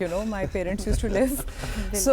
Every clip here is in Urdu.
you know my parents used to live. So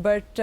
But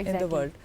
in the world.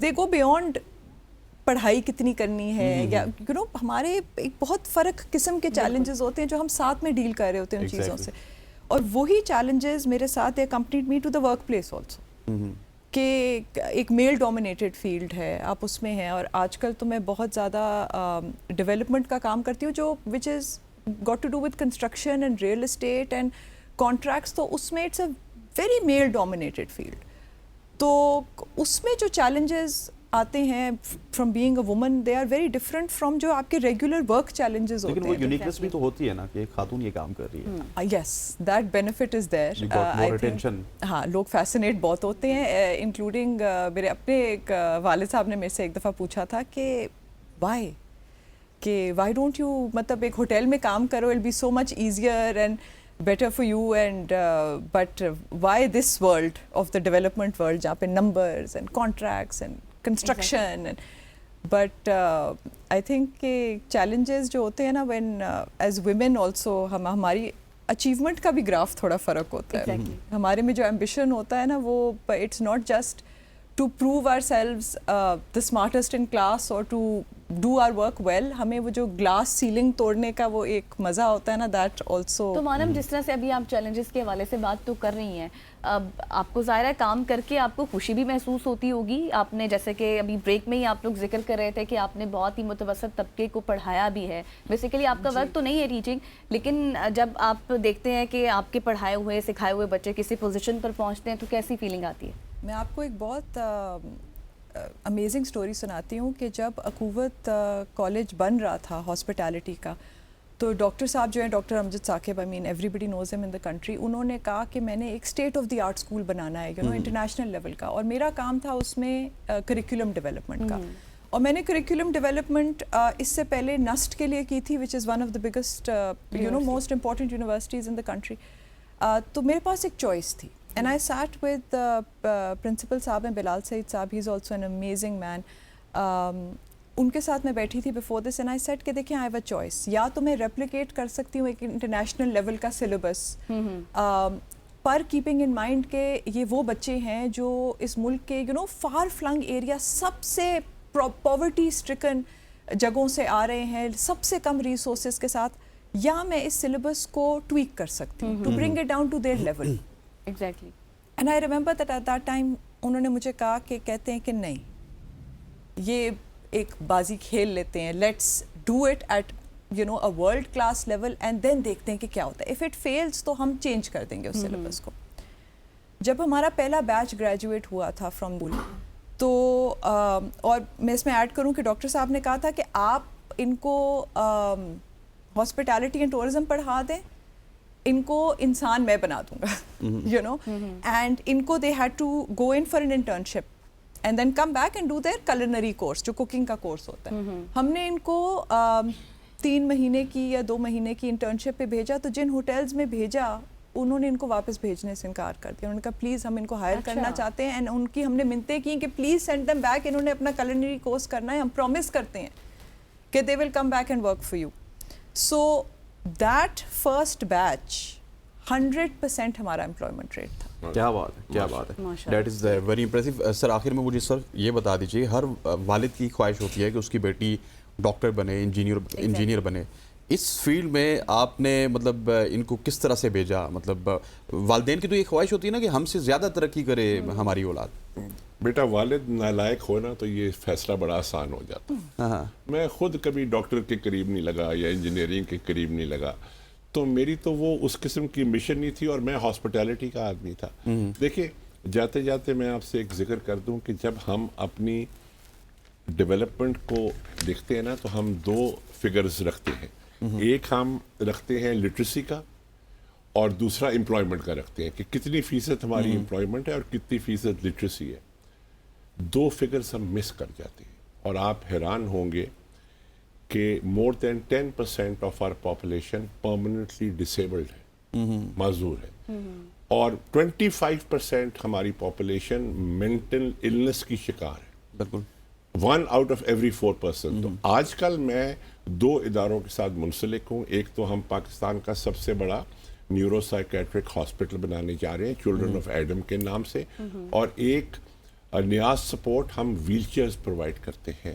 they go beyond پڑھائی کتنی کرنی ہے, یا یو نو ہمارے ایک بہت فرق قسم کے چیلنجز ہوتے ہیں جو ہم ساتھ میں ڈیل کر رہے ہوتے ہیں ان چیزوں سے, اور وہی چیلنجز میرے ساتھ accompanied me to the workplace also, کہ ایک میل ڈومینیٹڈ فیلڈ ہے, آپ اس میں ہیں, اور آج کل تو میں بہت زیادہ ڈیولپمنٹ کا کام کرتی ہوں جو which is got to do with construction and real estate and contracts, تو اس میں it's a very male dominated field. تو اس میں جو چیلنجز آتے ہیں from being a woman, they are very different from جو آپ کے ریگولر ورک چیلنجز ہوتے ہیں. لیکن وہ یونیکنس بھی تو ہوتی ہے نا کہ ایک خاتون یہ کام کر رہی ہے. یس, دیٹ بینیفٹ از دیر. ہاں, لوگ فیسنیٹ بہت ہوتے ہیں, انکلوڈنگ میرے اپنے ایک والد صاحب نے میرے سے ایک دفعہ پوچھا تھا کہ وائی ڈونٹ یو, مطلب ایک ہوٹل میں کام کرو, it be so much easier and better for you, and but why this world of the development world جہاں پہ numbers and contracts and construction and but I think کہ challenges جو ہوتے ہیں نا when as women also ہماری achievement کا بھی گراف تھوڑا فرق ہوتا ہے. ہمارے میں جو ambition ہوتا ہے نا وہ it's not just to prove ourselves the smartest in class or to do our work well, ہمیں وہ جو گلاس سیلنگ توڑنے کا وہ ایک مزہ ہوتا ہے نا, that also. تو مانم جس طرح سے ابھی آپ چیلنجز کے حوالے سے بات تو کر رہی ہیں, اب آپ کو ظاہر ہے کام کر کے آپ کو خوشی بھی محسوس ہوتی ہوگی. آپ نے جیسے کہ ابھی بریک میں ہی آپ لوگ ذکر کر رہے تھے کہ آپ نے بہت ہی متوسط طبقے کو پڑھایا بھی ہے. بیسیکلی آپ کا ورک تو نہیں ہے ٹیچنگ, لیکن جب آپ دیکھتے ہیں کہ آپ کے پڑھائے ہوئے سکھائے ہوئے بچے کسی پوزیشن پر پہنچتے ہیں تو کیسی فیلنگ آتی ہے؟ میں آپ کو ایک بہت امیزنگ سٹوری سناتی ہوں کہ جب اخوت کالج بن رہا تھا ہاسپٹیلٹی کا, تو ڈاکٹر صاحب جو ہیں, ڈاکٹر امجد ثاقب, آئی مین ایوری بڈی نوز ہم ان دا کنٹری, انہوں نے کہا کہ میں نے ایک state of the art school بنانا ہے, یو نو انٹرنیشنل لیول کا, اور میرا کام تھا اس میں کریکولم ڈیولپمنٹ کا. اور میں نے کریکولم ڈیولپمنٹ اس سے پہلے نسٹ کے لیے کی تھی, which is one of the biggest you know most important universities in the country. تو میرے پاس ایک چوائس تھی, and I sat with the principal صاحب ہیں, بلال سعید صاحب, he is also an amazing man. ان کے ساتھ میں بیٹھی تھی before this and I said کہ دیکھیں I have a choice, یا تو میں replicate کر سکتی ہوں ایک انٹرنیشنل لیول کا سلیبس, پر کیپنگ ان مائنڈ کہ یہ وہ بچے ہیں جو اس ملک کے you know far flung area, سب سے پاورٹی اسٹرکن جگہوں سے آ رہے ہیں, سب سے کم ریسورسز کے ساتھ, یا میں اس سلیبس کو ٹویک کر سکتی ہوں to bring it down to their level. Exactly. And I remember that at that time انہوں نے مجھے کہا کہ کہتے ہیں کہ نہیں, یہ ایک بازی کھیل لیتے ہیں, let's do it at you know a world class level and then دیکھتے ہیں کہ کیا ہوتا ہے. اف اٹ فیلس تو ہم چینج کر دیں گے اس سلیبس کو. جب ہمارا پہلا بیچ گریجویٹ ہوا تھا فرام بول, تو اور میں اس میں ایڈ کروں کہ ڈاکٹر صاحب نے کہا تھا کہ آپ ان کو ہاسپٹیلٹی اینڈ ٹورزم پڑھا دیں, ان کو انسان میں بنا دوں گا, یو نو, اینڈ ان کو they had to go in for an internship and then come back and do their culinary course, جو کوکنگ کا کورس ہوتا ہے. ہم نے ان کو 3 مہینے کی یا 2 مہینے کی انٹرنشپ پہ بھیجا, تو جن ہوٹلز میں بھیجا انہوں نے ان کو واپس بھیجنے سے انکار کر دیا. انہوں نے کہا پلیز ہم ان کو ہائر کرنا چاہتے ہیں, اینڈ ان کی ہم نے منتیں کی کہ پلیز سینڈ دیم بیک, انہوں نے اپنا کلنری کورس کرنا ہے, ہم پرومس کرتے ہیں کہ they will come back and work for you. So that first batch 100% ہمارا امپلائمنٹ ریٹ تھا. کیا بات ہے, کیا بات ہے, دیٹ از ویری امپریسو. سر آخر میں مجھے سر یہ بتا دیجیے, ہر والد کی خواہش ہوتی ہے کہ اس کی بیٹی ڈاکٹر بنے, انجینئر بنے. اس فیلڈ میں آپ نے مطلب ان کو کس طرح سے بھیجا؟ مطلب والدین کی تو یہ خواہش ہوتی ہے نا کہ ہم سے زیادہ ترقی کرے ہماری اولاد. بیٹا والد نالائق ہو نا تو یہ فیصلہ بڑا آسان ہو جاتا. میں خود کبھی ڈاکٹر کے قریب نہیں لگا یا انجینئرنگ کے قریب نہیں لگا, تو میری تو وہ اس قسم کی مشن نہیں تھی, اور میں ہاسپٹیلٹی کا آدمی تھا. دیکھیے جاتے جاتے میں آپ سے ایک ذکر کر دوں کہ جب ہم اپنی ڈیولپمنٹ کو دیکھتے ہیں نا, تو ہم 2 فگرز رکھتے ہیں. ایک ہم رکھتے ہیں لٹریسی کا, اور دوسرا امپلائمنٹ کا رکھتے ہیں کہ کتنی فیصد ہماری امپلائمنٹ ہے اور کتنی فیصد لٹریسی ہے. 2 فگرز ہم مس کر جاتے ہیں, اور آپ حیران ہوں گے کہ مور دین 10% of our population permanently disabled ہے, معذور ہے, اور 25% ہماری پاپولیشن مینٹل النس کی شکار ہے. بالکل 1 out of every 4 person. تو آج کل میں 2 اداروں کے ساتھ منسلک ہوں. ایک تو ہم پاکستان کا سب سے بڑا نیورو سائیکیٹرک ہاسپٹل بنانے جا رہے ہیں چلڈرن آف ایڈم کے نام سے, اور ایک نیاز سپورٹ ہم ویل چیئرز پرووائڈ کرتے ہیں.